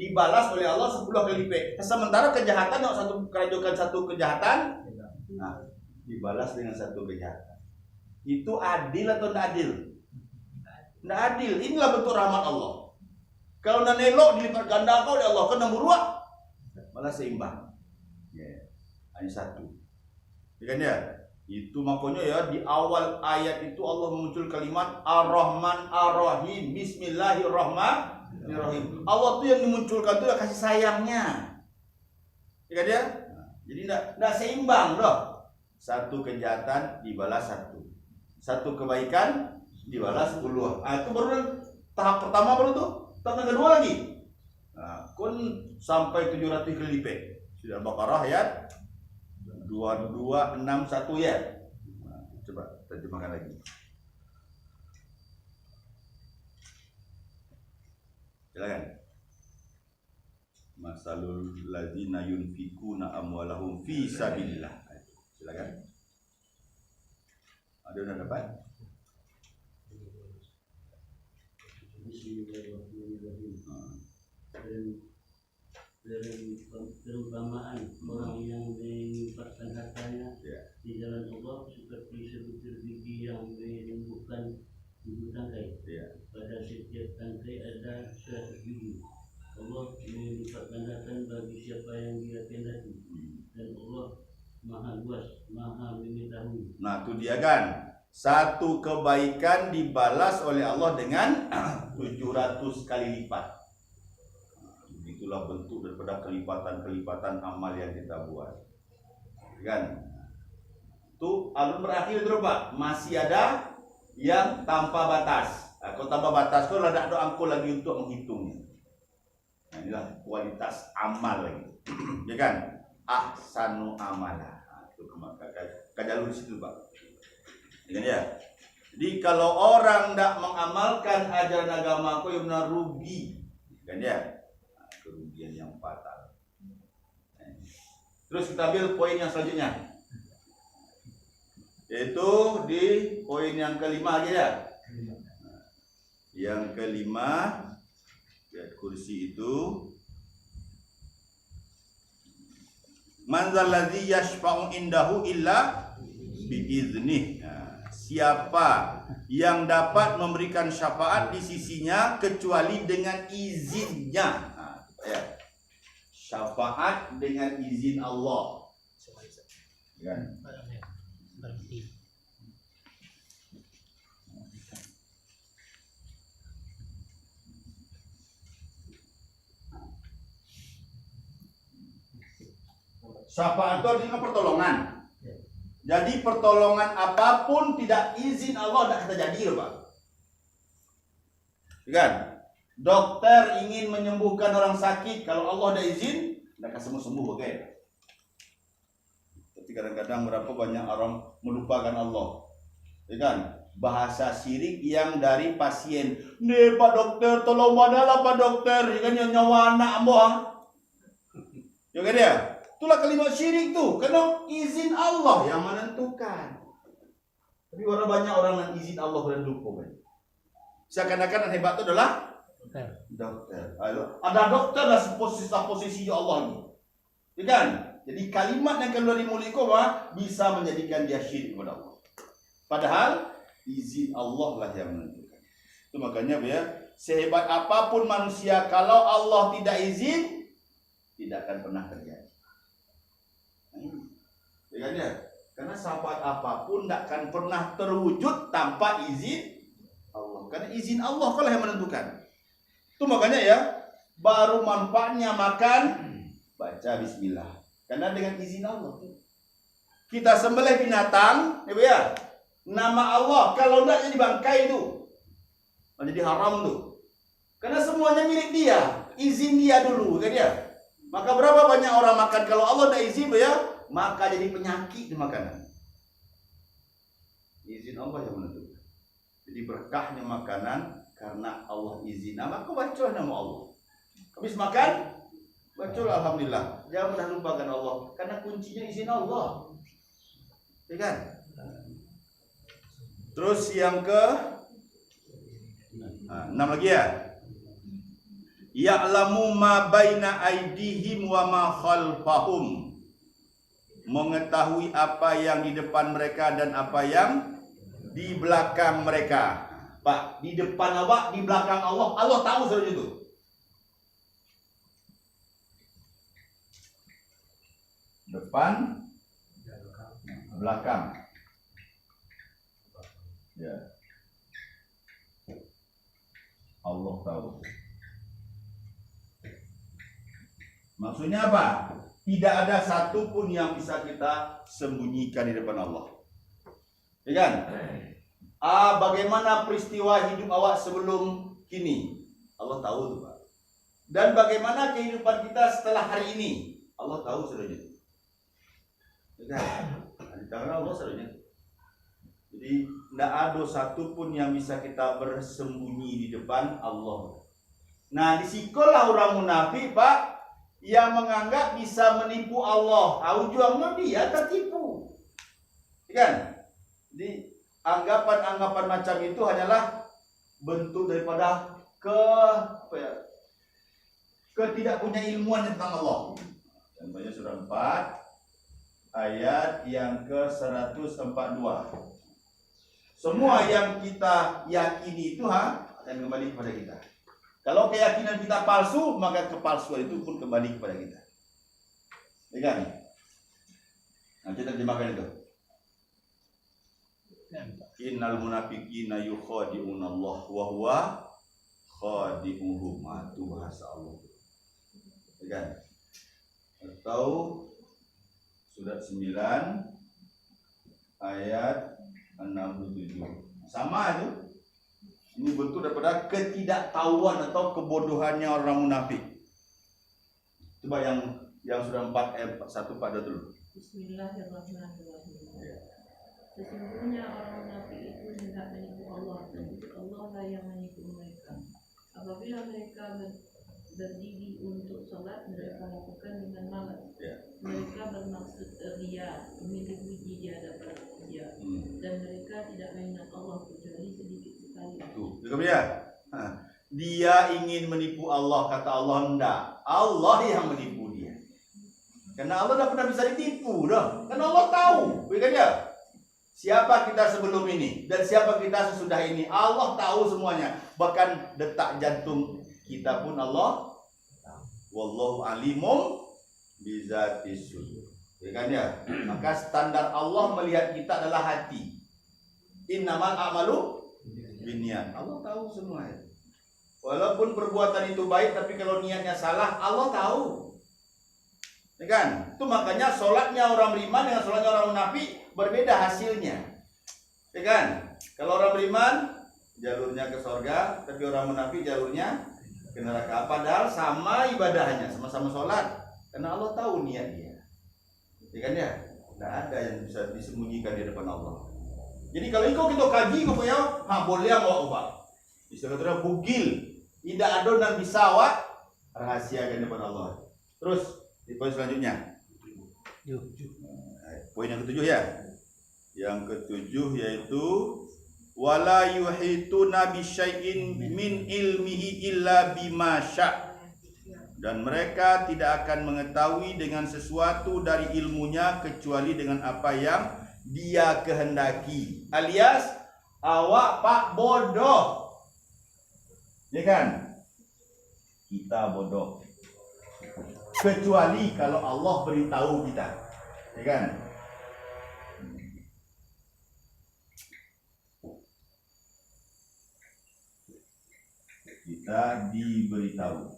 dibalas oleh Allah 10 kali lipat. Sementara kejahatan kalau satu kerajukan satu kejahatan, nah, dibalas dengan satu kejahatan. Itu adil atau tidak adil? Tidak adil. Inilah bentuk rahmat Allah. Kalau nak elok dilipat ganda kau oleh Allah, kena buruak, malah seimbang. Ya, hanya satu. Kan ya? Itu makanya ya di awal ayat itu Allah muncul kalimat Ar-Rahman Ar-Rahim, Bismillahirrahmanirrahim. Allah tuh yang dimunculkan itu kasih sayangnya. Ya kan ya? Jadi tidak seimbang doh. Satu kejahatan dibalas satu. Satu kebaikan dibalas 10. Itu baru tahap pertama baru tuh. Tahap kedua lagi. Kun sampai 700 kali lipat. Sudah Al-Baqarah ayat 2261 ya. Coba terjemahkan lagi. Silakan. Masalul ladzina yunfikuna amwalahum fi sabilillah. Silakan. Ada yang dapat? Dari keutamaan orang yang menginfakkan hartanya di jalan Allah seperti sebutir biji yang menumbuhkan bibit tangkai. Pada setiap tangkai ada 100 biji. Allah menginfakkan harta bagi siapa yang dia kehendaki, dan Allah Maha luas, Maha mengetahui. Nah, itu dia kan. Satu kebaikan dibalas oleh Allah dengan 700 kali lipat. Itulah bentuk daripada kelipatan-kelipatan amal yang kita buat. Kan? Itu alun berakhir terus Pak. Masih ada yang tanpa batas. Kalau tanpa batas itu ada angkul lagi untuk menghitungnya. Nah, inilah kualitas amal lagi. Ya kan? Ahsanu amala. Itu kajalur di situ Pak. Ya kan ya? Jadi kalau orang tidak mengamalkan ajaran agama aku yang benar rugi. Kan ya? Kerugian yang fatal. Terus kita ambil poin yang selanjutnya, yaitu di poin yang kelima aja ya. Yang kelima, ayat kursi itu, man zalladzi yashfa'u indahu illa biiznih. Siapa yang dapat memberikan syafaat di sisinya kecuali dengan izinnya. Ya. Syafaat dengan izin Allah. Kan? Syafaat itu artinya pertolongan. Jadi pertolongan apapun tidak izin Allah tidak kita jadi loh Pak. Kan? Dokter ingin menyembuhkan orang sakit, kalau Allah ada izin, tidak akan sembuh bagai. Tapi kadang-kadang berapa banyak orang melupakan Allah, ya kan? Bahasa syirik yang dari pasien. Nih Pak Dokter, tolong manalah Pak Dokter, ya kan nyawa anak amboh. Ya kan ya? Itulah kalimat syirik tuh, karena izin Allah yang menentukan. Tapi banyak orang yang izin Allah dan lupa. Seakan-akan yang hebat itu adalah dokter. Ada dokter lah posisi Allah ini. Ya kan? Jadi kalimat yang keluar dari mulut kau bisa menjadikan dia syirik kepada Allah. Padahal izin Allah lah yang menentukan. Itu makanya ya, sehebat apapun manusia kalau Allah tidak izin, tidak akan pernah terjadi. Ya kan ya? Karena syafaat apapun tidak akan pernah terwujud tanpa izin Allah. Karena izin Allah kalau yang menentukan. Itu makanya ya, baru manfaatnya makan, baca bismillah. Karena dengan izin Allah. Kita sembelih binatang, ya, nama Allah, kalau tidak jadi bangkai itu. Menjadi haram tuh. Karena semuanya milik dia, izin dia dulu, kan ya. Maka berapa banyak orang makan kalau Allah tidak izin, ya, maka jadi penyakit di makanan. Izin Allah yang menentukan. Jadi berkahnya makanan karena Allah izin. Maka baca nama Allah. Habis makan, baca alhamdulillah. Jangan pernah lupakan Allah karena kuncinya izin Allah. Ya kan? Terus yang ke 6 lagi ya. Ya'lamu ma baina aydihim wa ma khalfahum. Mengetahui apa yang di depan mereka dan apa yang di belakang mereka. Pak, di depan apa? Di belakang Allah. Allah tahu saja itu. Depan, belakang. Ya. Allah tahu. Maksudnya apa? Tidak ada satupun yang bisa kita sembunyikan di depan Allah. Ya kan? Bagaimana peristiwa hidup awak sebelum kini? Allah tahu tuh, Pak. Dan bagaimana kehidupan kita setelah hari ini? Allah tahu sebenarnya. Ya kan? Di tangan Allah sebenarnya. Jadi tidak ada satupun yang bisa kita bersembunyi di depan Allah. Nah, disikolah orang munafik, Pak, yang menganggap bisa menipu Allah. Ujungnya dia tertipu. Kan? Jadi anggapan-anggapan macam itu hanyalah bentuk daripada ketidakpunya ilmuwan tentang Allah. Dan banyak surah 4 ayat yang ke-142. Semua yang kita yakini itu akan kembali kepada kita. Kalau keyakinan kita palsu, maka kepalsuan itu pun kembali kepada kita. Ya kan? Nah, kita terjemahkan itu. Innal munafiqina yukhadi'una Allah wa huwa khadi'uhum. Itu bahasa Allah. Ya kan? Atau surat 9 ayat 67. Sama itu. Ini bentuk daripada ketidaktahuan atau kebodohannya orang munafik. Coba yang sudah 4 1 pada dulu. Bismillahirrahmanirrahim. Sesungguhnya orang munafik itu hendak menipu Allah, tetapi Allah lah yang menipu mereka. Apabila mereka berdiri untuk sholat, mereka lakukan dengan malas. Mereka bermaksud ria, ingin dipuji di hadapan dia, dan mereka tidak mengingat Allah kecuali sedikit sekali. Dia ingin menipu Allah, kata Allah enggak. Allah yang menipu dia. Karena Allah tidak pernah bisa ditipu, dah. Karena Allah tahu, bukan ya? Siapa kita sebelum ini dan siapa kita sesudah ini, Allah tahu semuanya. Bahkan detak jantung kita pun Allah. Wallahu alimum bizatis sudur. Ya kan ya? Maka standar Allah melihat kita adalah hati. Innamal a'malu binniyat. Allah tahu semua itu. Walaupun perbuatan itu baik, tapi kalau niatnya salah, Allah tahu. Ya kan? Itu makanya sholatnya orang beriman dengan sholatnya orang munafik berbeda hasilnya. Ya kan? Kalau orang beriman jalurnya ke surga, tapi orang munafik jalurnya ke neraka. Padahal sama ibadahnya, sama-sama sholat. Karena Allah tahu niat dia. Ya kan ya? Tidak ada yang bisa disembunyikan di depan Allah. Jadi kalau ikut kita kaji, kau ya, boleh mau ubah. Istilah bugil, tidak ada dan bisa rahasiakan di depan Allah. Terus di poin selanjutnya. Poin yang ketujuh ya. Yang ketujuh yaitu wala yuhituna bi syai'in min ilmihi illa bima sya'. Dan mereka tidak akan mengetahui dengan sesuatu dari ilmunya kecuali dengan apa yang dia kehendaki. Alias awak pak bodoh. Ya kan? Kita bodoh. Kecuali kalau Allah beritahu kita. Ya kan? Kita diberitahu.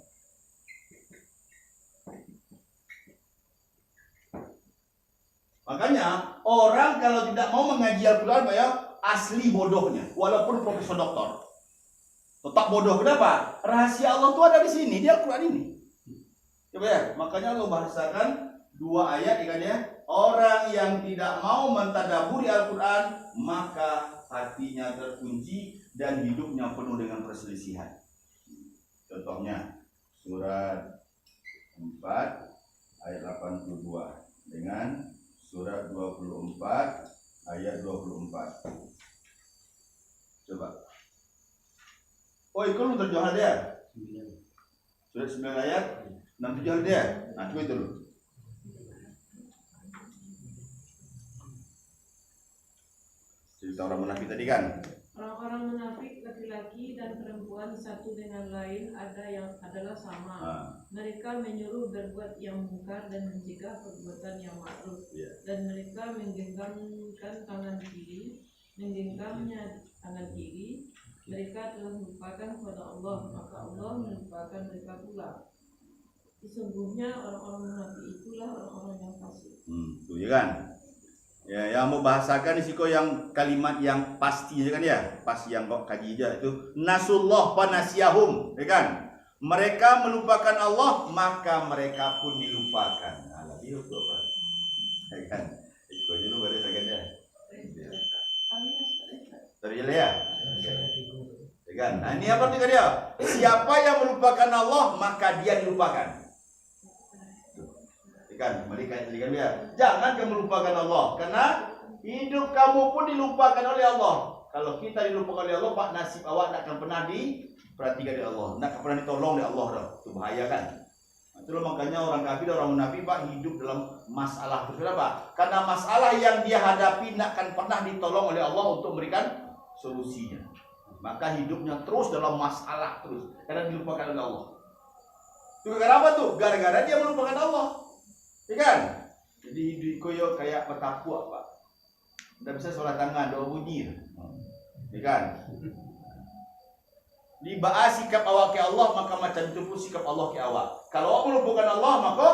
Makanya orang kalau tidak mau mengaji Al-Quran ya asli bodohnya, walaupun profesor doktor tetap bodoh. Kenapa? Rahasia Allah itu ada di sini, di Al-Quran ini. Coba ya, makanya Allah bahasakan 2 ayat kan ya. Orang yang tidak mau mentadaburi Al-Quran maka hatinya terkunci dan hidupnya penuh dengan perselisihan. Contohnya surat 4 ayat 82 dengan surat 24 ayat 24. Coba. Oh, itu lu terjemahan dia. Surat 9 ayat 67 dia. Nah, coba itu dulu. Cerita orang munafik tadi kan. Orang-orang munafik laki-laki dan perempuan satu dengan lain adalah sama. Mereka menyuruh berbuat yang mungkar dan mencegah perbuatan yang ma'ruf. Dan mereka menggenggamnya tangan kiri. Mereka telah melupakan kepada Allah, maka Allah melupakan mereka pula. Sesungguhnya orang-orang munafik itulah orang-orang yang fasik. Tuh ya kan. Ya, yang mau bahasakan di siko yang kalimat yang pasti ya kan ya, pas yang kau kaji aja itu nasullah panasiyahum, ya kan? Mereka melupakan Allah, maka mereka pun dilupakan. Nah, lebih itu apa? Ya kan? Ikut aja lu pada second ya. Terjelas ya? Ya kan? Nah, ini apa artinya dia? Siapa yang melupakan Allah, maka dia dilupakan. Kan, mereka tadi kan dia, jangan kamu lupakan Allah, karena hidup kamu pun dilupakan oleh Allah. Kalau kita dilupakan oleh Allah, Pak, nasib awak tak akan pernah diperhatikan oleh Allah, tak akan pernah ditolong oleh Allah dah. Itu bahaya kan. Itulah makanya orang kafir, orang munafik Pak hidup dalam masalah. Kenapa? Karena masalah yang dia hadapi tak akan pernah ditolong oleh Allah untuk memberikan solusinya. Maka hidupnya terus dalam masalah terus, karena dilupakan oleh Allah. Itu gara-gara apa tuh? Gara-gara dia melupakan Allah. Ya kan? Jadi hidup koyo kayak petapuk Pak. Tidak bisa sholat tangan, doa bunyi. Ya kan? Dibahas sikap awak ke Allah, maka macam itu pun sikap Allah ke awak. Kalau awak melupakan Allah, maka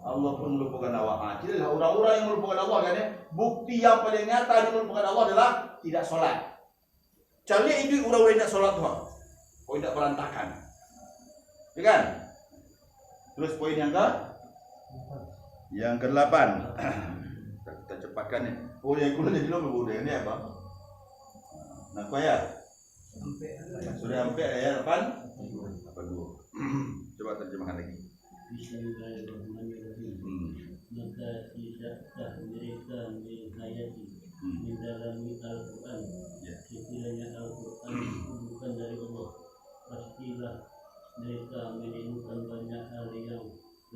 Allah pun melupakan awak. Jadi orang-orang yang melupakan Allah kan ya, bukti yang paling nyata dia melupakan Allah adalah tidak sholat. Cari hidup orang-orang tidak sholat tuh. Kau tidak berantakan. Ya kan? Terus poin yang ke-8. Kita cepatkan ya. Oh yang kulo jadi lo berbudaya ini apa? Nah, apa ya? Sudah sampai ayat 82. Coba terjemahkan lagi. Bismillahirrahmanirrahim. Maka tidakkah mereka menghayati mendalami Al-Quran? Sekiranya Al-Quran itu bukan dari Allah, pastilah mereka menemukan banyak hal yang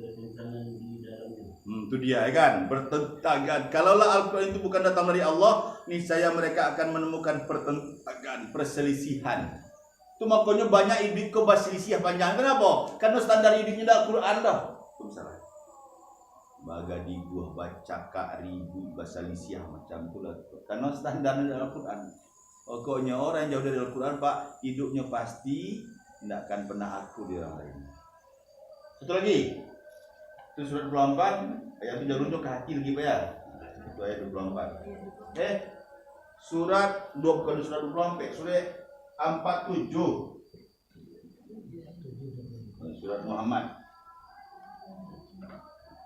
bertentangan di dalamnya. Itu dia ya kan, bertentangan. Kalaulah Al-Quran itu bukan datang dari Allah, niscaya mereka akan menemukan pertentangan, perselisihan. Itu makanya banyak hidup ke berselisih panjang. Kenapa? Karena standar hidupnya dari Al-Quran dah. Itu salah. Baga di gua baca ribu berselisih macam itulah. Karena standar dari Al-Quran. Pokoknya orang yang jauh dari Al-Quran Pak, hidupnya pasti tidak akan pernah aku di orang lain. Satu lagi. Itu surat 24 ayat 7 rujuk ke hati lagi Pak ya. Itu ayat 24. Surat 2 bukan surat 24, surat 47. Surat Muhammad.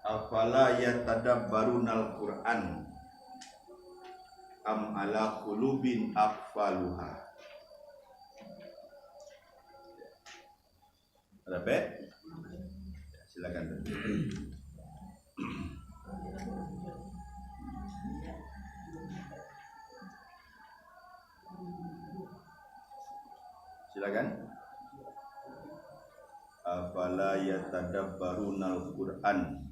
Afala yatadabbarunal Qur'an am ala qulubin aqfaluha. Ada Pak? Silakan. Silakan. Afala yatadabbarunal Qur'an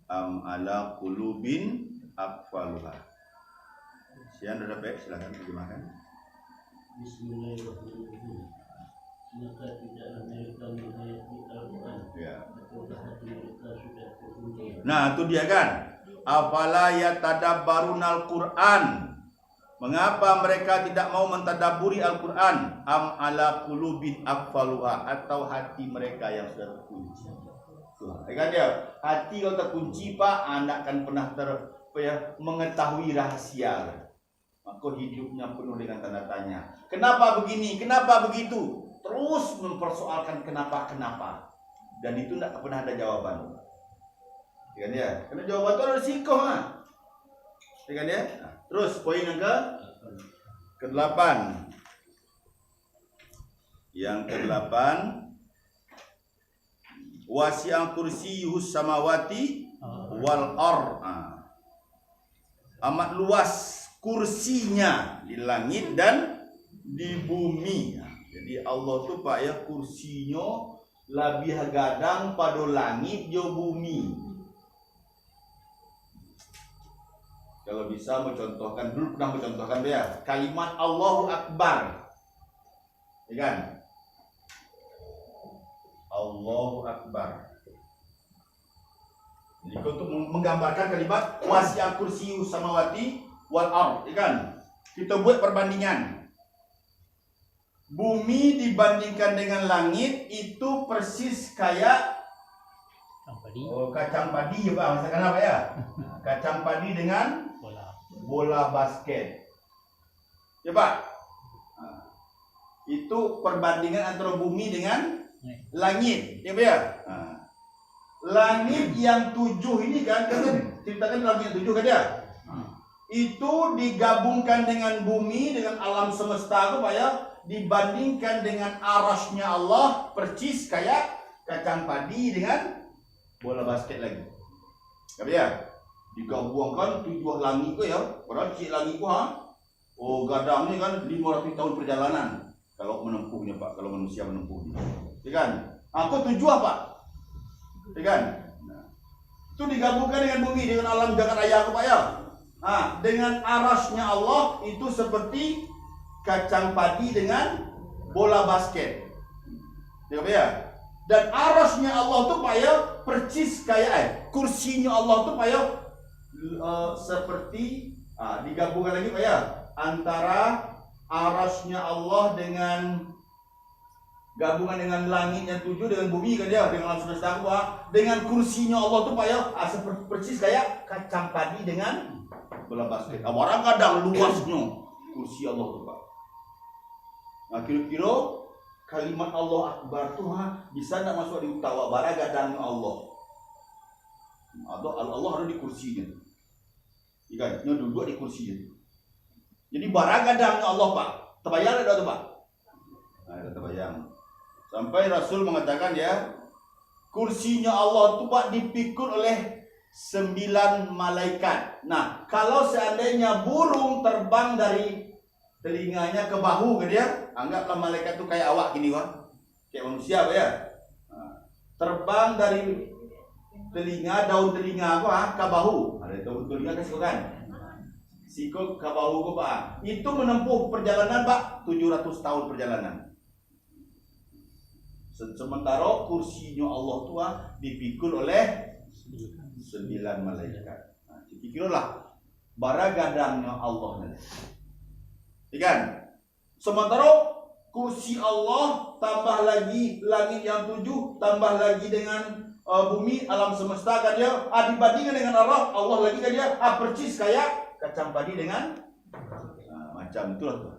am ala qulubin aqfaluha. Sian ada Pak, silakan terjemahkan. Bismillahirrahmanirrahim. Maka tidaklah mereka menghayati Al-Quran. Ataukah hati mereka sudah terkunci. Nah itu dia kan. Afala yatadabbarunal Qur'an. Mengapa mereka tidak mau mentadabburi Al-Quran? Am ala qulubin aqfaluha, atau hati mereka yang sudah terkunci. Ya kan dia, hati kalau terkunci Pak, Anda akan pernah mengetahui rahasia. Maka hidupnya penuh dengan tanda tanya. Kenapa begini? Kenapa begitu? Terus mempersoalkan kenapa. Dan itu tidak pernah ada jawaban. Ya kan ya? Karena jawaban itu ada risiko. Ya kan ya? Nah, terus poin yang ke-8. Yang ke-8, wasi'a kursiyyuhus samawati wal ard. Amat luas kursinya di langit dan di bumi. Jadi Allah tuh Pak ya, kursinya Labih gadang pada langit jo bumi. Kalau bisa mencontohkan, dulu pernah mencontohkan dia kalimat Allahu Akbar, ya kan? Allahu Akbar. Jadi untuk menggambarkan kalimat wasi'a kursiyus samawati wal ard, ya kan? Kita buat perbandingan. Bumi dibandingkan dengan langit itu persis kayak kacang padi ya Pak, misalkan apa ya? Kacang padi dengan bola basket. Ya Pak. Nah, itu perbandingan antara bumi dengan langit, ya Pak ya. Nah, langit yang 7 ini kan ceritakan langit yang 7 kan ya. Itu digabungkan dengan bumi, dengan alam semesta itu Pak ya, dibandingkan dengan arasnya Allah persis kayak kacang padi dengan bola basket lagi. Ya Pak ya. Digabungkan 7 langit itu ya, padahal cik langit itu oh gadang ni kan 500 tahun perjalanan kalau menempuhnya Pak, kalau manusia menempuhnya, ya kan? Aku 7 apa? Ya kan? Nah, itu digabungkan dengan bumi, dengan alam jagat raya Pak ya. Nah, dengan arasnya Allah itu seperti kacang padi dengan bola basket, ya Pak ya. Dan arasnya Allah tuh Pak ya persis kayak kursinya Allah tuh Pak ya seperti digabungkan lagi Pak ya antara arasnya Allah dengan gabungan dengan langit yang 7 dengan bumi kan ya, dengan alam semesta Pak, dengan kursinya Allah tuh Pak ya seperti persis kayak kacang padi dengan bola basket. Orang kadang luasnya kursi Allah tuh Pak. Nah kira-kira kalimat Allah Akbar tuh bisa tidak masuk di utawa bara gadangnya Allah. Atau Allah ada di kursinya. Ikan, dia duduk di kursinya. Jadi bara gadangnya Allah Pak. Terbayang ada tuh Pak? Nah, terbayang. Sampai Rasul mengatakan ya, kursinya Allah tuh Pak dipikul oleh 9 malaikat. Nah, kalau seandainya burung terbang dari telinganya ke bahu kan ya, anggaplah malaikat tuh kayak awak gini Pak. Kayak manusia Pak ya. Nah, terbang dari telinga, daun telinga apa ke bahu. Ada daun telinga ke siku kan? Siku ke bahu ke Pak. Itu menempuh perjalanan Pak 700 tahun perjalanan. Sementara kursinya Allah tua dipikul oleh 9 malaikat. Nah, pikirlah bara gadangnya Allah nanti. Ikan. Sementara kursi Allah tambah lagi langit yang 7, tambah lagi dengan bumi alam semesta kan dia dibandingkan dengan Allah lagi kan dia percis kayak kacang padi dengan macam itulah tuh.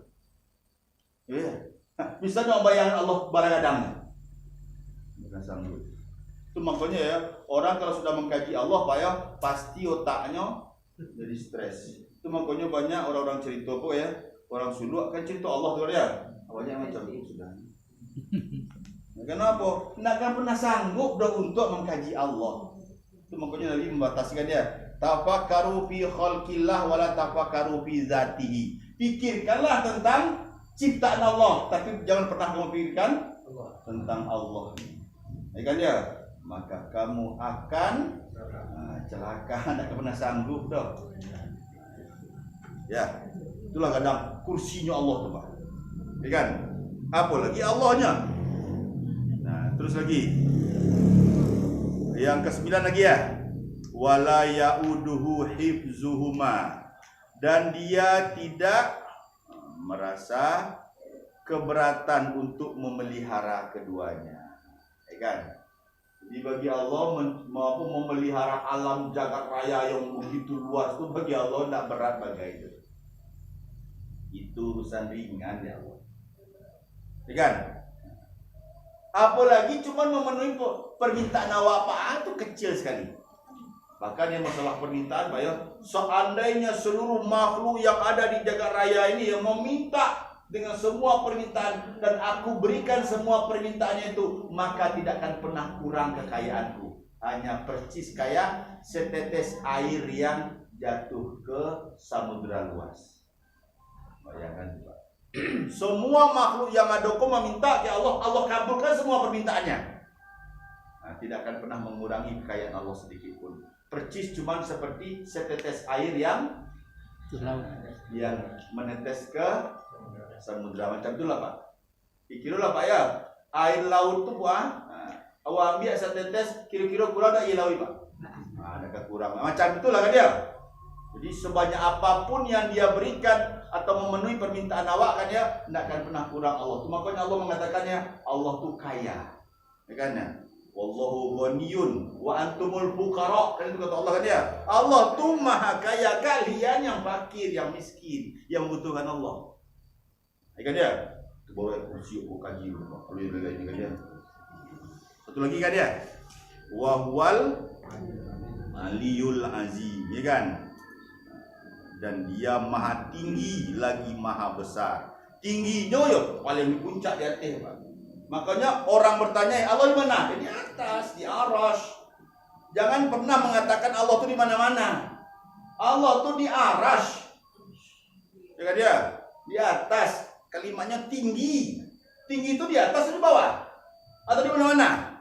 Ya. Bisa dong bayangkan Allah bara gadangnya. Bukan sanggup. Itu makanya ya, orang kalau sudah mengkaji Allah Pak ya, pasti otaknya jadi stres. Itu makanya banyak orang-orang cerita kok ya, orang Sulu kan cerita Allah tuh ya. Banyak macam itu sudah. Kenapa? Tidak akan pernah sanggup dah untuk mengkaji Allah. Itu makanya Nabi membatasikan dia. Tafakkaru fi khalqillah wala tafakkaru fi zatihi. Pikirkanlah tentang ciptaan Allah, tapi jangan pernah kamu pikirkan tentang Allah. Ya kan ya? Maka kamu akan celaka, tidak akan pernah sanggup dah. Ya, itulah kadang kursinya Allah tuh Pak. Ya kan? Apa lagi Allahnya? Terus lagi yang ke-9 lagi ya, wala yauduhu hifzuhuma, dan dia tidak merasa keberatan untuk memelihara keduanya, ya kan? Jadi bagi Allah memelihara alam jagat raya yang begitu luas itu bagi Allah tidak berat bagai itu. Itu urusan ringan ya Allah, ya kan? Apalagi cuma memenuhi permintaan awak itu kecil sekali. Bahkan yang masalah permintaan Pak ya, seandainya seluruh makhluk yang ada di jagat raya ini yang meminta dengan semua permintaan dan aku berikan semua permintaannya itu, maka tidak akan pernah kurang kekayaanku. Hanya percis kayak setetes air yang jatuh ke samudera luas. Bayangkan Pak. Semua makhluk yang ada kok meminta ya Allah, Allah kabulkan semua permintaannya. tidak akan pernah mengurangi kekayaan Allah sedikit pun. Percis cuman seperti setetes air yang menetes ke samudra. Macam itulah Pak. Kira-kira Pak ya, air laut tu Pak, awak ambil setetes kira-kira kurang tak ia laut Pak? Ada kurang. Macam itulah kan dia. Jadi sebanyak apapun yang dia berikan atau memenuhi permintaan awak kan ya, tidak akan pernah kurang Allah. Itu makanya Allah mengatakannya, Allah tu kaya. Ya kan ya? Wallahu ghaniyun wa antumul fuqara. Kan itu kata Allah kan ya. Allah tu maha kaya, kalian yang fakir, yang miskin, yang membutuhkan Allah. Ya kan ya? Itu baru kursi aku kaji dulu. Kalau yang lagi kan ya. Satu lagi kan ya. Wa huwal aliyul azim, ya kan? Dan dia maha tinggi lagi maha besar. Tingginya ya paling di puncak di atas Pak. Makanya orang bertanya, Allah di mana? Di atas, di arasy. Jangan pernah mengatakan Allah itu di mana-mana. Allah itu di arasy. Ya kan dia? Di atas. Kalimatnya tinggi. Tinggi itu di atas atau di bawah? Atau di mana-mana?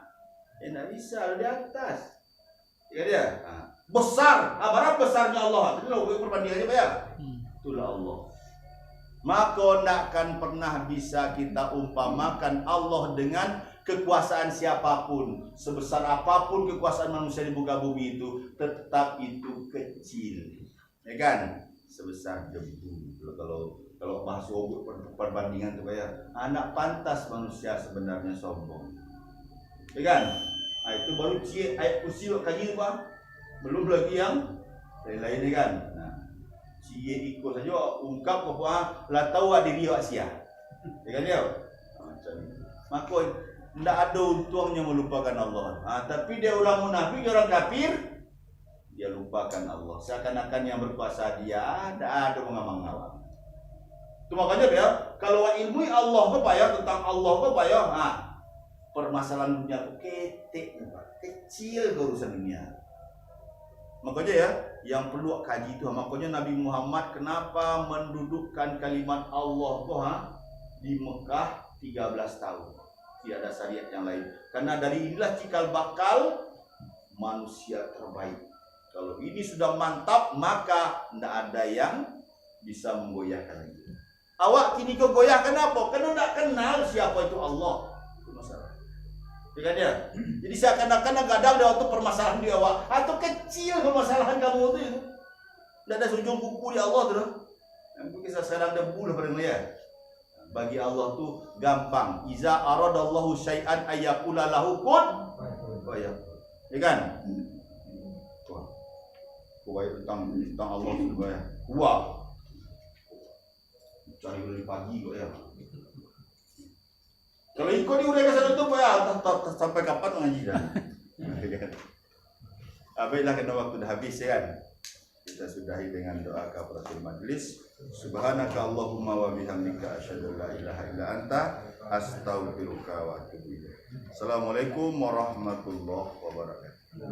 Tidak bisa, di atas. Ya dia? Besar. Berapa besarnya Allah? Itu loh perbandingannya Pak ya. Itulah Allah. Maka tidak akan pernah bisa kita umpamakan Allah dengan kekuasaan siapapun. Sebesar apapun kekuasaan manusia di muka bumi itu, tetap itu kecil. Ya kan? Sebesar debu. Kalau bahasa perbandingan itu Pak ya, anak pantas manusia sebenarnya sombong. Ya kan? Itu baru ayat kursi kaji Pak. Belum lagi yang lain-lain kan. Nah, cie ikut saja ungkap bahwa la tahu diri Asia. Ya kan dia? Macam ni. Maka tidak ada untungnya melupakan Allah. Tapi dia orang munafik, dia orang kafir, dia lupakan Allah. Seakan-akan yang berkuasa dia, tidak ada mengamang-amang. Itu makanya dia, kalau ilmu Allah apa ya tentang Allah apa ya, permasalahan dunia itu ketek, kecil urusan dunia. Makanya ya, yang perlu kaji itu, makanya Nabi Muhammad kenapa mendudukkan kalimat Allah di Mekah 13 tahun. Tidak ada syariat yang lain. Karena dari inilah cikal bakal manusia terbaik. Kalau ini sudah mantap, maka tidak ada yang bisa menggoyahkan lagi. Awak kini kau goyah kenapa? Karena tidak kenal siapa itu Allah. Itu masalah. Ya kan dia? Jadi seakan-akan kadang dia waktu permasalahan di awak atau kecil permasalahan kamu itu. Tidak ada ujung kuku di Allah tu. Yang kisah serang debu lah paling lihat. Bagi Allah tu gampang. Iza aradallahu syai'an ayyakula lahu kun fayakun. Ya kan? Kuat tentang Allah tu ya. Kuat. Cari dari pagi kok ya. Kalau ikut diuraikan satu tu ya, sampai kapan mengaji dah? Baiklah, karena waktu dah habis ya kan. Kita sudahi dengan doa kafaratul majlis. Subhanaka Allahumma wa bihamdika asyhadu an la ilaha illa anta astaghfiruka wa atubu ilaik. Assalamualaikum warahmatullahi wabarakatuh.